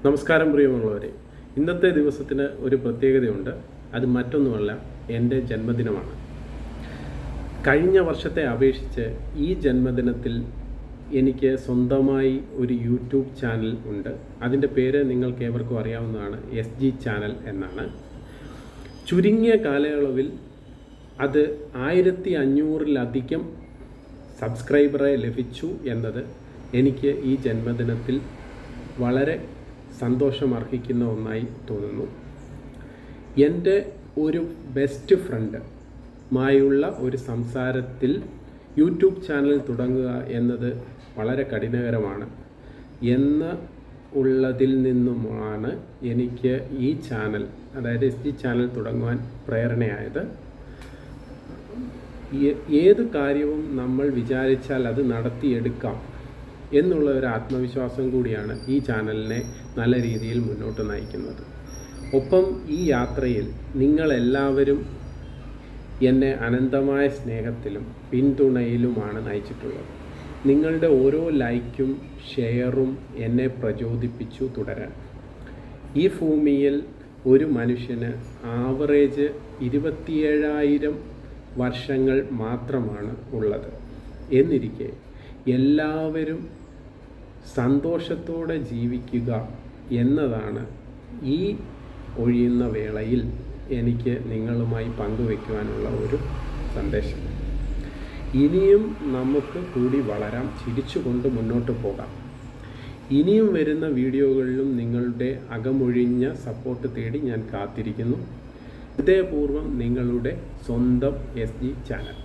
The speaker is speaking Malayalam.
നമസ്കാരം പ്രിയമുള്ളവരെ. ഇന്നത്തെ ദിവസത്തിന് ഒരു പ്രത്യേകതയുണ്ട്. അത് മറ്റൊന്നുമല്ല, എൻ്റെ ജന്മദിനമാണ്. കഴിഞ്ഞ വർഷത്തെ അപേക്ഷിച്ച് ഈ ജന്മദിനത്തിൽ എനിക്ക് സ്വന്തമായി ഒരു യൂട്യൂബ് ചാനൽ ഉണ്ട്. അതിൻ്റെ പേര് നിങ്ങൾക്ക് ഏവർക്കും അറിയാവുന്നതാണ്, SG ചാനൽ എന്നാണ്. ചുരുങ്ങിയ കാലയളവിൽ അത് 1500-ലധികം സബ്സ്ക്രൈബറെ ലഭിച്ചു എന്നത് എനിക്ക് ഈ ജന്മദിനത്തിൽ വളരെ സന്തോഷമർഹിക്കുന്ന ഒന്നായി തോന്നുന്നു. എൻ്റെ ഒരു ബെസ്റ്റ് ഫ്രണ്ടുമായുള്ള ഒരു സംസാരത്തിൽ യൂട്യൂബ് ചാനൽ തുടങ്ങുക എന്നത് വളരെ കഠിനകരമാണ് ഉള്ളതിൽ നിന്നുമാണ് എനിക്ക് ഈ ചാനൽ, അതായത് SG ചാനൽ തുടങ്ങുവാൻ പ്രേരണയായത്. ഏത് കാര്യവും നമ്മൾ വിചാരിച്ചാൽ അത് നടത്തിയെടുക്കാം എന്നുള്ള ഒരു ആത്മവിശ്വാസം കൂടിയാണ് ഈ ചാനലിനെ നല്ല രീതിയിൽ മുന്നോട്ട് നയിക്കുന്നത്. ഒപ്പം ഈ യാത്രയിൽ നിങ്ങളെല്ലാവരും എന്നെ അനന്തമായ സ്നേഹത്തിലും പിന്തുണയിലുമാണ് നയിച്ചിട്ടുള്ളത്. നിങ്ങളുടെ ഓരോ ലൈക്കും ഷെയറും എന്നെ പ്രചോദിപ്പിച്ചു തുടരാൻ. ഈ ഭൂമിയിൽ ഒരു മനുഷ്യന് ആവറേജ് 27,000 വർഷങ്ങൾ മാത്രമാണ് ഉള്ളത്. എന്നിരിക്കെ എല്ലാവരും സന്തോഷത്തോടെ ജീവിക്കുക എന്നതാണ് ഈ ഒഴിയുന്ന വേളയിൽ എനിക്ക് നിങ്ങളുമായി പങ്കുവയ്ക്കുവാനുള്ള ഒരു സന്ദേശം. ഇനിയും നമുക്ക് കൂടി വളരാം, ചിരിച്ചുകൊണ്ട് മുന്നോട്ട് പോകാം. ഇനിയും വരുന്ന വീഡിയോകളിലും നിങ്ങളുടെ അകമൊഴിഞ്ഞ സപ്പോർട്ട് തേടി ഞാൻ കാത്തിരിക്കുന്നു. ഹൃദയപൂർവ്വം നിങ്ങളുടെ സ്വന്തം SG ചാനൽ.